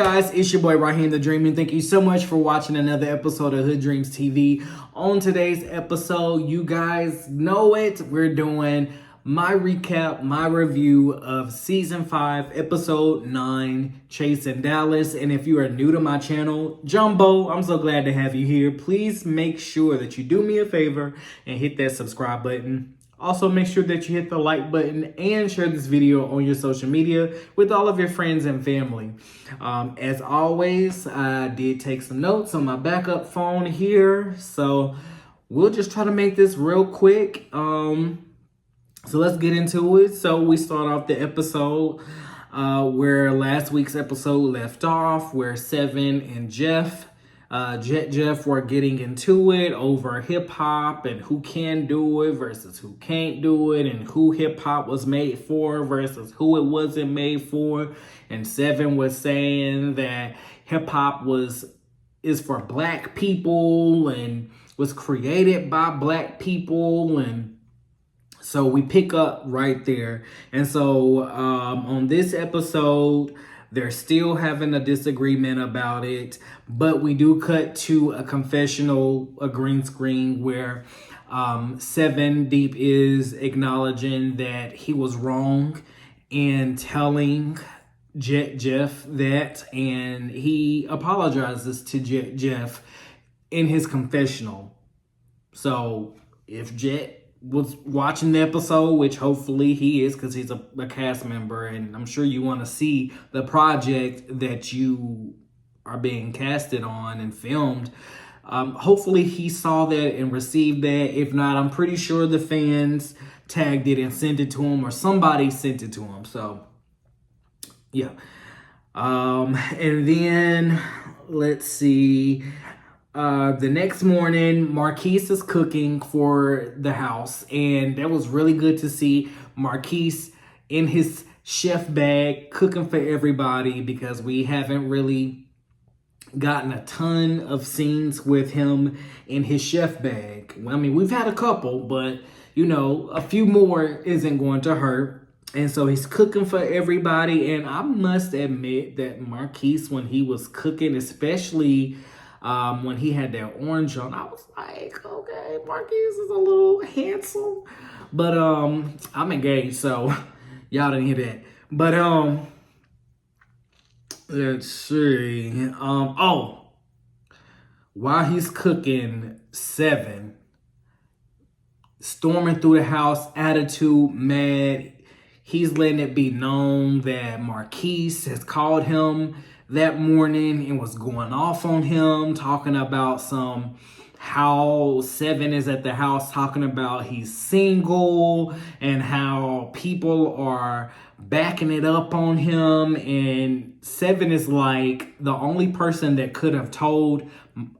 guys, it's your boy Raheem the Dream, and thank you so much for watching another episode of Hood Dreams TV. On today's episode, you guys know it, we're doing my recap, my review of Season 5, Episode 9, Chasing Dallas. And if you are new to my channel, Jumbo, I'm so glad to have you here. Please make sure that you do me a favor and hit that subscribe button. Also, make sure that you hit the like button and share this video on your social media with all of your friends and family. As always, I did take some notes on my backup phone here, so we'll just try to make this real quick. So let's get into it. So we start off the episode where last week's episode left off, where Seven and Jeff were getting into it over hip hop and who can do it versus who can't do it, and who hip hop was made for versus who it wasn't made for. And Seven was saying that hip hop is for black people and was created by black people. And so we pick up right there. And so on this episode, they're still having a disagreement about it, but we do cut to a confessional, a green screen, where Seven Deep is acknowledging that he was wrong in telling Jeff that, and he apologizes to Jeff in his confessional. So if Jet was watching the episode, which hopefully he is because he's a cast member, and I'm sure you want to see the project that you are being casted on and filmed. Hopefully he saw that and received that. If not, I'm pretty sure the fans tagged it and sent it to him, or somebody sent it to him. So yeah. And then let's see. The next morning, Marquise is cooking for the house, and that was really good to see Marquise in his chef bag cooking for everybody, because we haven't really gotten a ton of scenes with him in his chef bag. I mean, we've had a couple, but you know, a few more isn't going to hurt. And so he's cooking for everybody, and I must admit that Marquise, when he was cooking, especially when he had that orange on, I was like, okay, Marquise is a little handsome. But I'm engaged, so y'all didn't hear that. But let's see. While he's cooking, Seven storming through the house, attitude, mad. He's letting it be known that Marquise has called him that morning and was going off on him, talking about how Seven is at the house talking about he's single and how people are backing it up on him. And Seven is like, the only person that could have told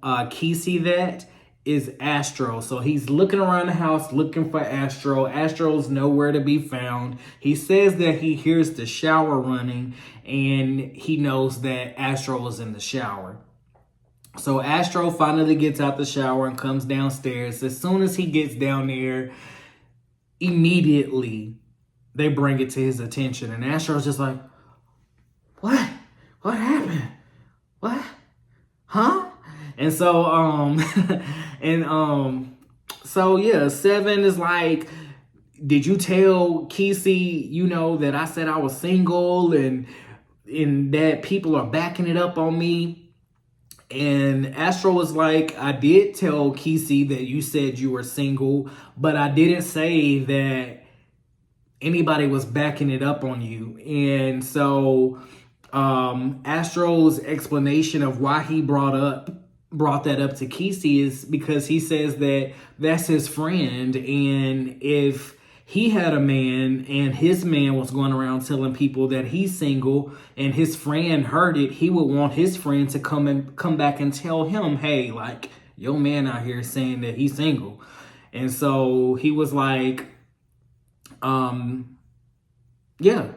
Kesey that is Astro. So he's looking around the house looking for Astro. Astro's nowhere to be found. He says that he hears the shower running, and he knows that Astro was in the shower. So Astro finally gets out the shower and comes downstairs. As soon as he gets down there, immediately they bring it to his attention, and Astro's just like, what happened? What? Huh? And so, so yeah, Seven is like, did you tell Kesey, you know, that I said I was single and that people are backing it up on me? And Astro was like, I did tell Kesey that you said you were single, but I didn't say that anybody was backing it up on you. And so Astro's explanation of why he brought that up to Kesey is because he says that that's his friend, and if he had a man and his man was going around telling people that he's single and his friend heard it, he would want his friend to come back and tell him, hey, like, your man out here saying that he's single. And so he was like, yeah,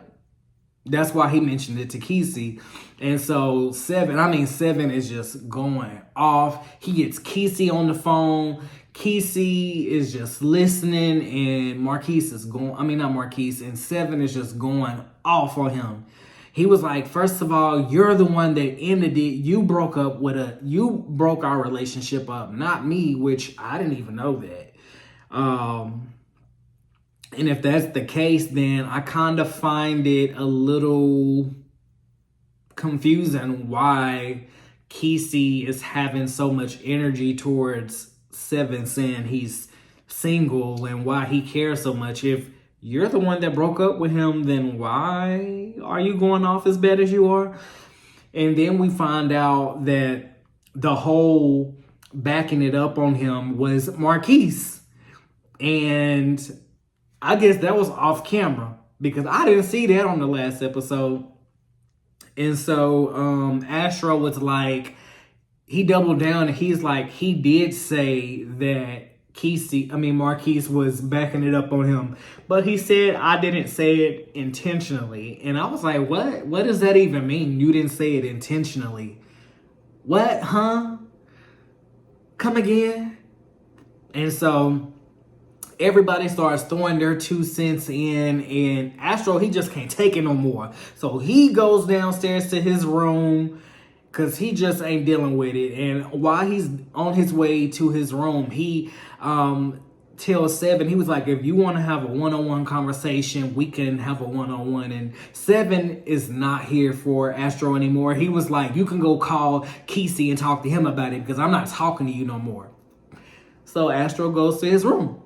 that's why he mentioned it to Kesey. And so Seven is just going off. He gets Kesey on the phone. Kesey is just listening, and and Seven is just going off on him. He was like, first of all, you're the one that ended it. You broke our relationship up, not me, which I didn't even know that. And if that's the case, then I kind of find it a little confusing why Kesey is having so much energy towards Seven, saying he's single and why he cares so much. If you're the one that broke up with him, then why are you going off as bad as you are? And then we find out that the whole backing it up on him was Marquise. And I guess that was off camera because I didn't see that on the last episode. And so Astro was like, he doubled down and he's like, he did say that Marquise was backing it up on him. But he said, I didn't say it intentionally. And I was like, what? What does that even mean? You didn't say it intentionally. What? Huh? Come again? And so everybody starts throwing their 2 cents in, and Astro, he just can't take it no more. So he goes downstairs to his room because he just ain't dealing with it. And while he's on his way to his room, he tells Seven, he was like, if you want to have a one-on-one conversation, we can have a one-on-one. And Seven is not here for Astro anymore. He was like, you can go call Kesey and talk to him about it because I'm not talking to you no more. So Astro goes to his room.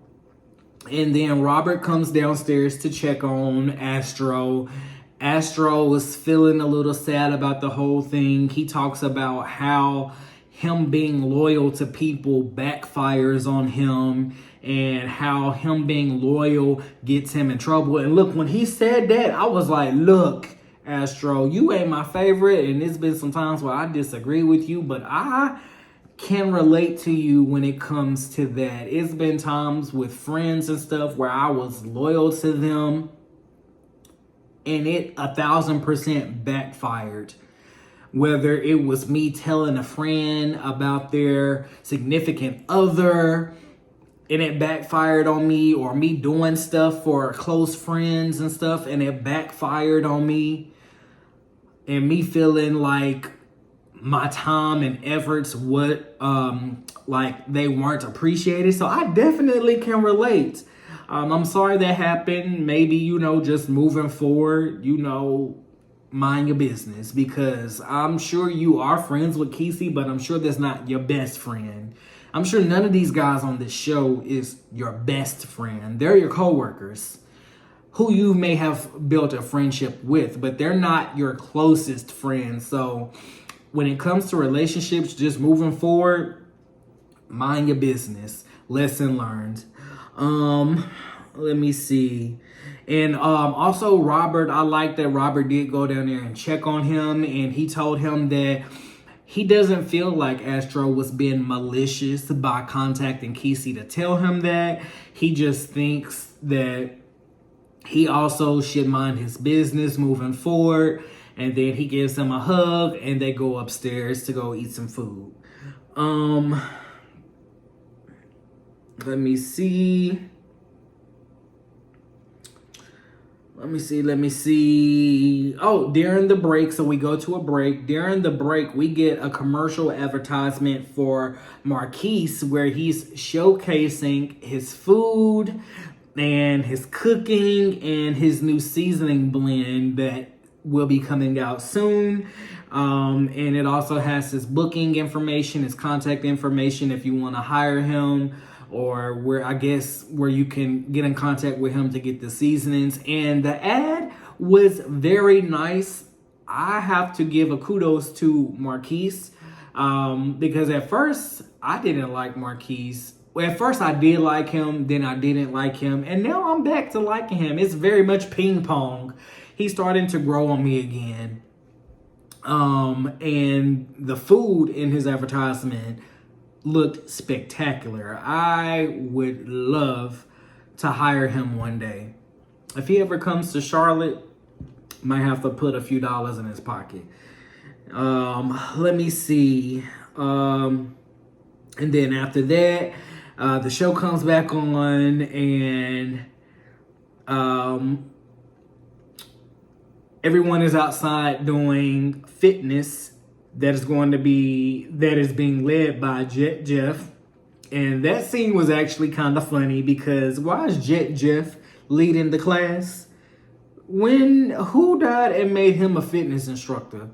And then Robert comes downstairs to check on Astro. Astro was feeling a little sad about the whole thing. He talks about how him being loyal to people backfires on him and how him being loyal gets him in trouble. And look, when he said that, I was like, look, Astro, you ain't my favorite. And there's been some times where I disagree with you, but I can relate to you when it comes to that. It's been times with friends and stuff where I was loyal to them and it 1,000% backfired. Whether it was me telling a friend about their significant other and it backfired on me, or me doing stuff for close friends and stuff and it backfired on me, and me feeling like my time and efforts like they weren't appreciated. So I definitely can relate. I'm sorry that happened. Maybe, just moving forward, mind your business, because I'm sure you are friends with Kesey, but I'm sure that's not your best friend. I'm sure none of these guys on this show is your best friend. They're your coworkers who you may have built a friendship with, but they're not your closest friends. So when it comes to relationships, just moving forward, mind your business. Lesson learned. Let me see. And also Robert, I like that Robert did go down there and check on him, and he told him that he doesn't feel like Astro was being malicious by contacting Kesey to tell him that. He just thinks that he also should mind his business moving forward. And then he gives him a hug and they go upstairs to go eat some food. Let me see. Oh, during the break, so we go to a break. During the break, we get a commercial advertisement for Marquise where he's showcasing his food and his cooking and his new seasoning blend that will be coming out soon. And it also has his booking information, his contact information if you want to hire him, or where you can get in contact with him to get the seasonings. And the ad was very nice. I have to give a kudos to Marquise, because at first I didn't like Marquise. Well, at first I did like him, then I didn't like him, and now I'm back to liking him. It's very much ping pong. He's starting to grow on me again. And the food in his advertisement looked spectacular. I would love to hire him one day. If he ever comes to Charlotte, might have to put a few dollars in his pocket. Let me see. And then after that, the show comes back on, and Everyone is outside doing fitness that is being led by Jet Jeff. And that scene was actually kind of funny because why is Jet Jeff leading the class? Who died and made him a fitness instructor?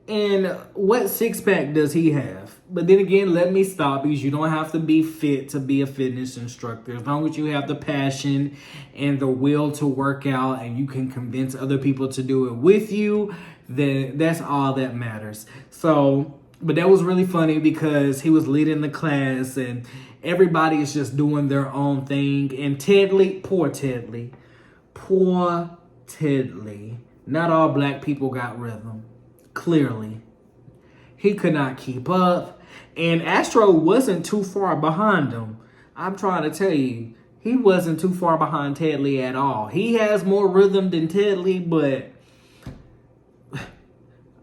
And what six pack does he have? But then again, let me stop, because you don't have to be fit to be a fitness instructor. As long as you have the passion and the will to work out and you can convince other people to do it with you, then that's all that matters. So, but that was really funny because he was leading the class and everybody is just doing their own thing. And poor Tedley. Not all black people got rhythm. Clearly. He could not keep up. And Astro wasn't too far behind him. I'm trying to tell you, he wasn't too far behind Tedley at all. He has more rhythm than Tedley, but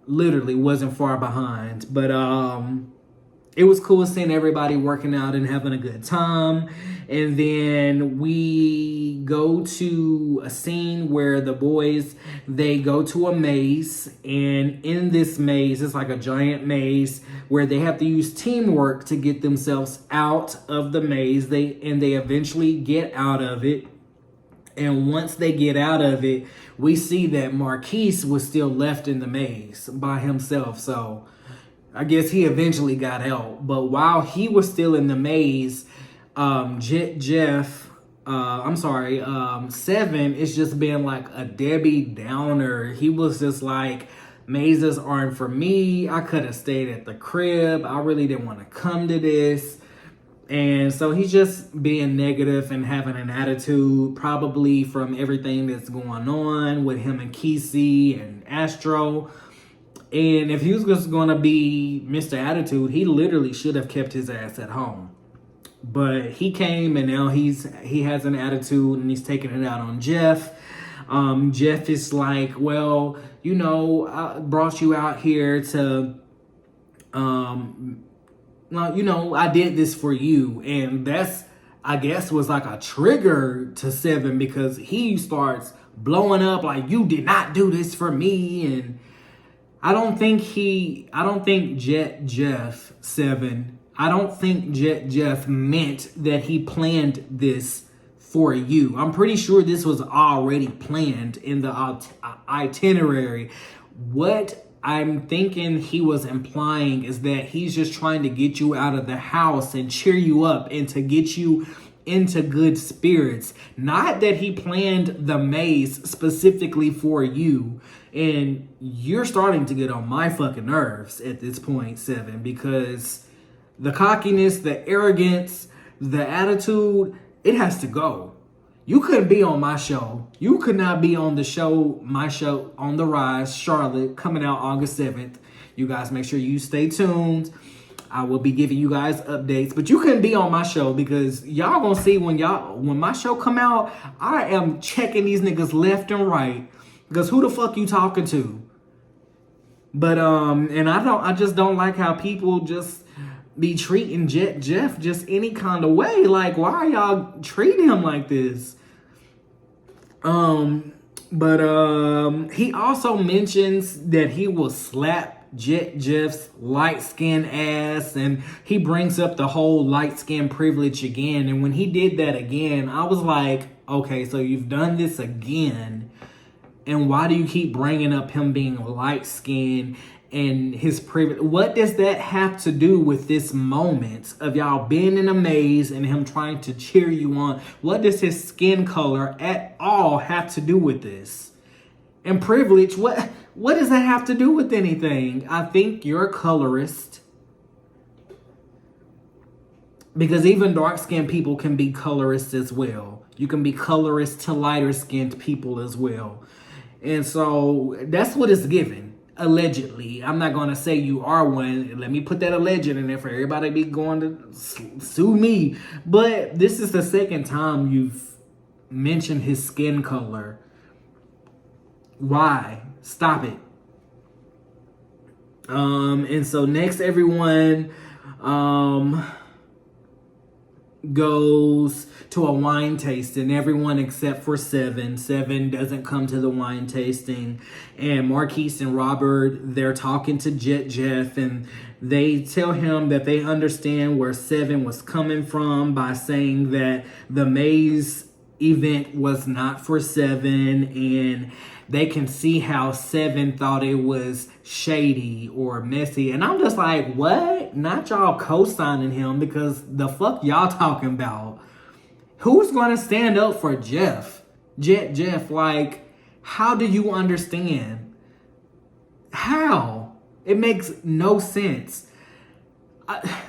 literally wasn't far behind. But it was cool seeing everybody working out and having a good time. And then we go to a scene where the boys, they go to a maze. And in this maze, it's like a giant maze where they have to use teamwork to get themselves out of the maze. They eventually get out of it. And once they get out of it, we see that Marquise was still left in the maze by himself. So I guess he eventually got out. But while he was still in the maze, Seven is just being like a Debbie Downer. He was just like, mazes aren't for me. I could have stayed at the crib. I really didn't want to come to this. And so he's just being negative and having an attitude, probably from everything that's going on with him and Kesey and Astro. And if he was just going to be Mr. Attitude, he literally should have kept his ass at home. But he came and now he has an attitude and he's taking it out on Jeff. Jeff is like, well, I brought you out here to, I did this for you. And that's, I guess, was like a trigger to Seven because he starts blowing up like, you did not do this for me. And I don't think Jet Jeff meant that he planned this for you. I'm pretty sure this was already planned in the itinerary. What I'm thinking he was implying is that he's just trying to get you out of the house and cheer you up and to get you into good spirits. Not that he planned the maze specifically for you. And you're starting to get on my fucking nerves at this point, Seven, because the cockiness, the arrogance, the attitude, it has to go. You couldn't be on my show. You could not be on my show, On the Rise, Charlotte, coming out August 7th. You guys make sure you stay tuned. I will be giving you guys updates, but you couldn't be on my show because y'all gonna see when my show come out, I am checking these niggas left and right because who the fuck you talking to? But and I just don't like how people just be treating Jeff just any kind of way. Like, why are y'all treating him like this? But he also mentions that he will slap Jeff's light-skinned ass, and he brings up the whole light-skin privilege again. And when he did that again, I was like, okay, so you've done this again, and why do you keep bringing up him being light-skinned and his privilege? What does that have to do with this moment of y'all being in a maze and him trying to cheer you on? What does his skin color at all have to do with this? And privilege, what does that have to do with anything? I think you're a colorist. Because even dark-skinned people can be colorists as well. You can be colorist to lighter-skinned people as well. And so that's what it's given. Allegedly. I'm not going to say you are one. Let me put that alleged in there for everybody to be going to sue me. But this is the second time you've mentioned his skin color. Why? Stop it. And so next, everyone, goes to a wine tasting. Everyone except for Seven. Seven doesn't come to the wine tasting. And Marquise and Robert, they're talking to Jet Jeff, and they tell him that they understand where Seven was coming from by saying that the maze event was not for Seven, and they can see how Seven thought it was shady or messy. And I'm just like, what? Not y'all co-signing him, because the fuck y'all talking about? Who's gonna stand up for Jeff? Jeff, like, how do you understand? How? It makes no sense.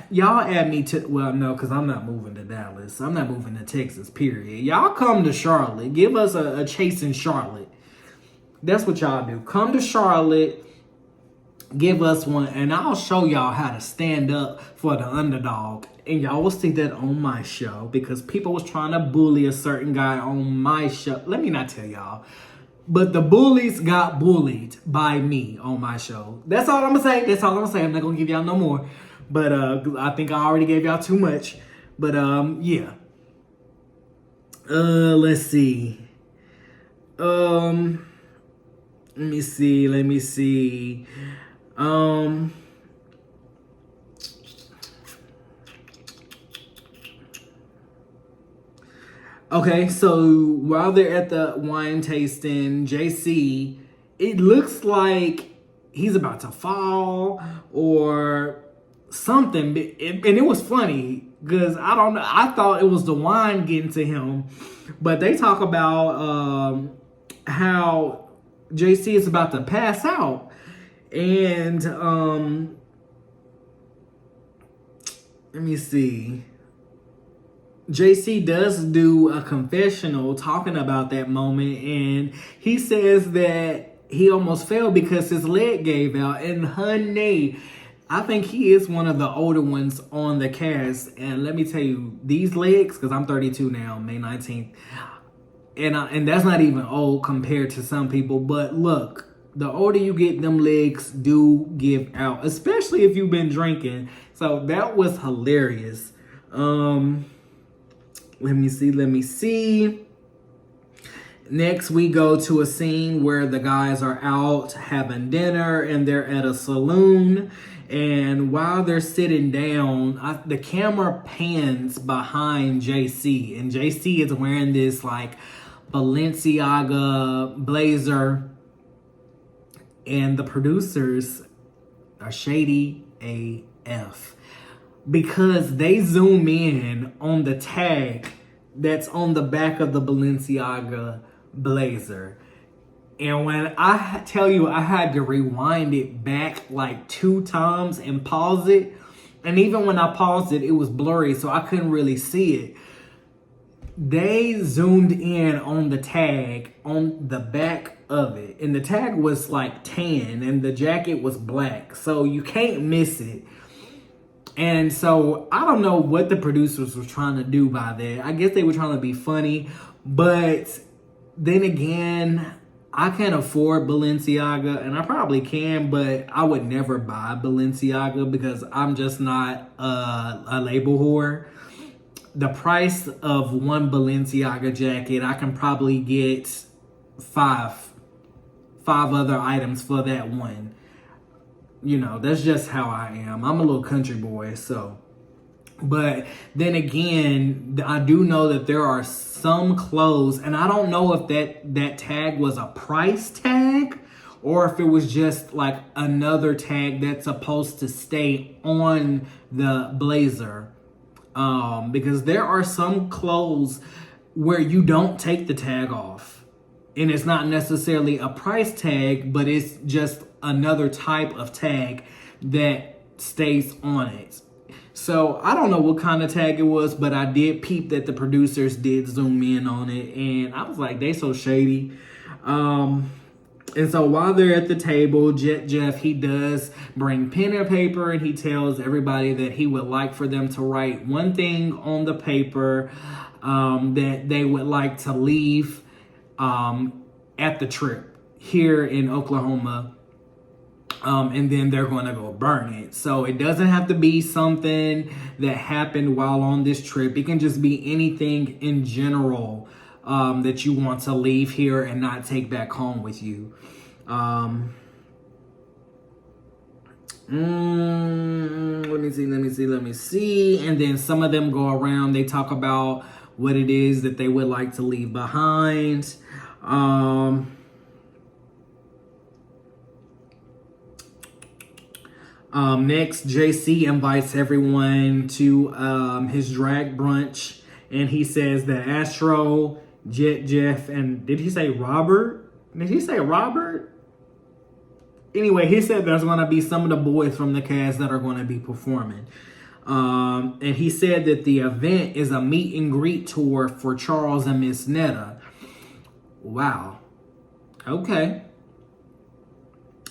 Y'all add me to, well, no, because I'm not moving to Dallas. I'm not moving to Texas, period. Y'all come to Charlotte. Give us a chase in Charlotte. That's what y'all do. Come to Charlotte, give us one, and I'll show y'all how to stand up for the underdog. And y'all will see that on my show, because people was trying to bully a certain guy on my show. Let me not tell y'all. But the bullies got bullied by me on my show. That's all I'm going to say. That's all I'm going to say. I'm not going to give y'all no more. But I think I already gave y'all too much. But yeah. Let's see. Let me see. Okay, so while they're at the wine tasting, JC, it looks like he's about to fall or something. And it was funny because I don't know. I thought it was the wine getting to him. But they talk about how JC is about to pass out. And let me see. JC does do a confessional talking about that moment, and he says that he almost fell because his leg gave out. And honey, I think he is one of the older ones on the cast. And let me tell you, these legs, because I'm 32 now, May 19th, and that's not even old compared to some people. But look, the older you get, them legs do give out, especially if you've been drinking. So that was hilarious. Let me see. Next, we go to a scene where the guys are out having dinner and they're at a saloon. And while they're sitting down, the camera pans behind JC. And JC is wearing this like Balenciaga blazer. And the producers are shady AF. Because they zoom in on the tag that's on the back of the Balenciaga blazer. And when I tell you I had to rewind it back like 2 times and pause it. And even when I paused it, it was blurry, so I couldn't really see it. They zoomed in on the tag on the back of it. And the tag was like tan and the jacket was black. So you can't miss it. And so I don't know what the producers were trying to do by that. I guess they were trying to be funny. But then again, I can't afford Balenciaga, and I probably can, but I would never buy Balenciaga because I'm just not a label whore. The price of one Balenciaga jacket, I can probably get five other items for that one. You know, that's just how I am. I'm a little country boy, so. But then again, I do know that there are some clothes, and I don't know if that tag was a price tag or if it was just like another tag that's supposed to stay on the blazer. Because there are some clothes where you don't take the tag off. And it's not necessarily a price tag, but it's just another type of tag that stays on it. So I don't know what kind of tag it was, but I did peep that the producers did zoom in on it. And I was like, they so shady. And so while they're at the table, Jeff, he does bring pen and paper, and he tells everybody that he would like for them to write one thing on the paper that they would like to leave at the trip here in Oklahoma. And then they're going to go burn it. So it doesn't have to be something that happened while on this trip. It can just be anything in general that you want to leave here and not take back home with you. Let me see. And then some of them go around. They talk about what it is that they would like to leave behind. Next, JC invites everyone to his drag brunch, and he says that Astro, Jet, Jeff, and did he say Robert? Did he say Robert? Anyway, he said there's going to be some of the boys from the cast that are going to be performing. And he said that the event is a meet and greet tour for Charles and Miss Netta. Wow. Okay.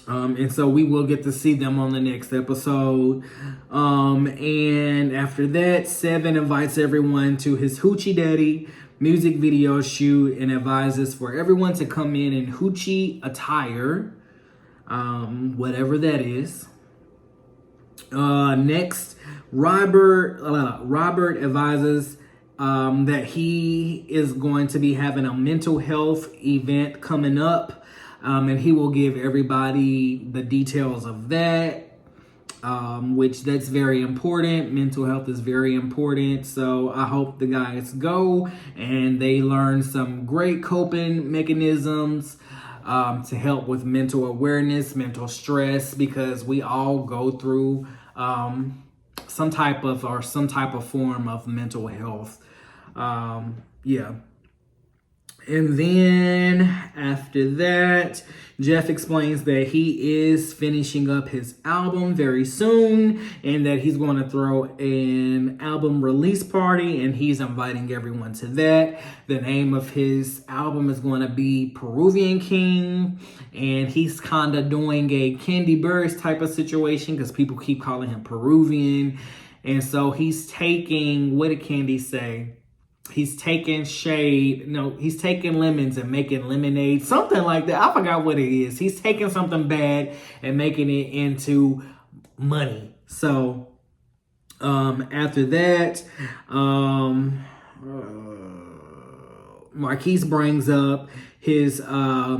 And so we will get to see them on the next episode. And after that, Seven invites everyone to his Hoochie Daddy music video shoot and advises for everyone to come in Hoochie attire, whatever that is. Next, Robert advises that he is going to be having a mental health event coming up. And he will give everybody the details of that, which that's very important. Mental health is very important. So I hope the guys go and they learn some great coping mechanisms to help with mental awareness, mental stress, because we all go through some type of form of mental health. Yeah. And then after that, Jeff explains that he is finishing up his album very soon and that he's going to throw an album release party and he's inviting everyone to that. The name of his album is going to be Peruvian King, and he's kind of doing a Candy Burris type of situation because people keep calling him Peruvian. And so he's taking, what did Candy say? He's taking he's taking lemons and making lemonade, something like that. I forgot what it is. He's taking something bad and making it into money. So, after that, Marquise brings up his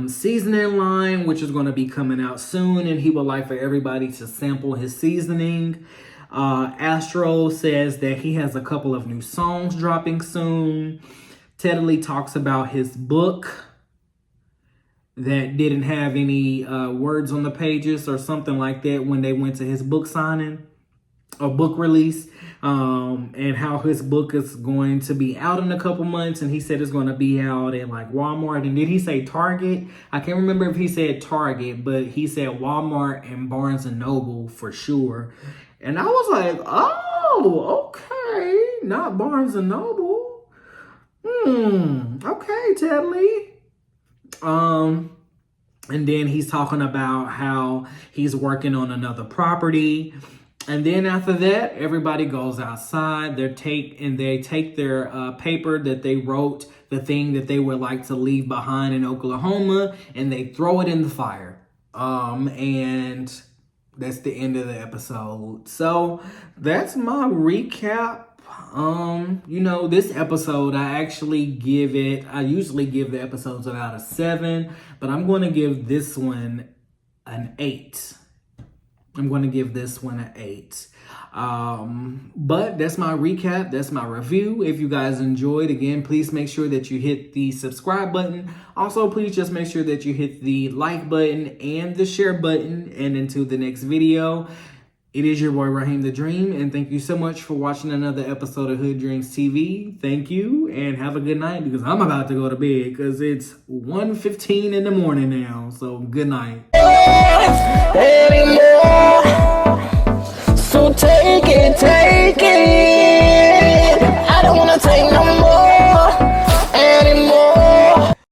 seasoning line, which is going to be coming out soon, and he would like for everybody to sample his seasoning. Astro says that he has a couple of new songs dropping soon. Tedley talks about his book that didn't have any words on the pages or something like that when they went to his book signing or book release, and how his book is going to be out in a couple months. And he said it's going to be out at like Walmart. And did he say Target? I can't remember if he said Target, but he said Walmart and Barnes and Noble for sure. And I was like, oh, okay, not Barnes and Noble. Okay, Tedley. And then he's talking about how he's working on another property. And then after that, everybody goes outside. They take their paper that they wrote, the thing that they would like to leave behind in Oklahoma, and they throw it in the fire. And that's the end of the episode. So that's my recap. This episode, I usually give the episodes about a 7, but I'm going to give this one an 8. But that's my recap. That's my review. If you guys enjoyed, again, please make sure that you hit the subscribe button. Also, please just make sure that you hit the like button and the share button. And until the next video, it is your boy Raheem the Dream. And thank you so much for watching another episode of Hood Dreams TV. Thank you and have a good night, because I'm about to go to bed because it's 1:15 in the morning now. So good night. Anymore.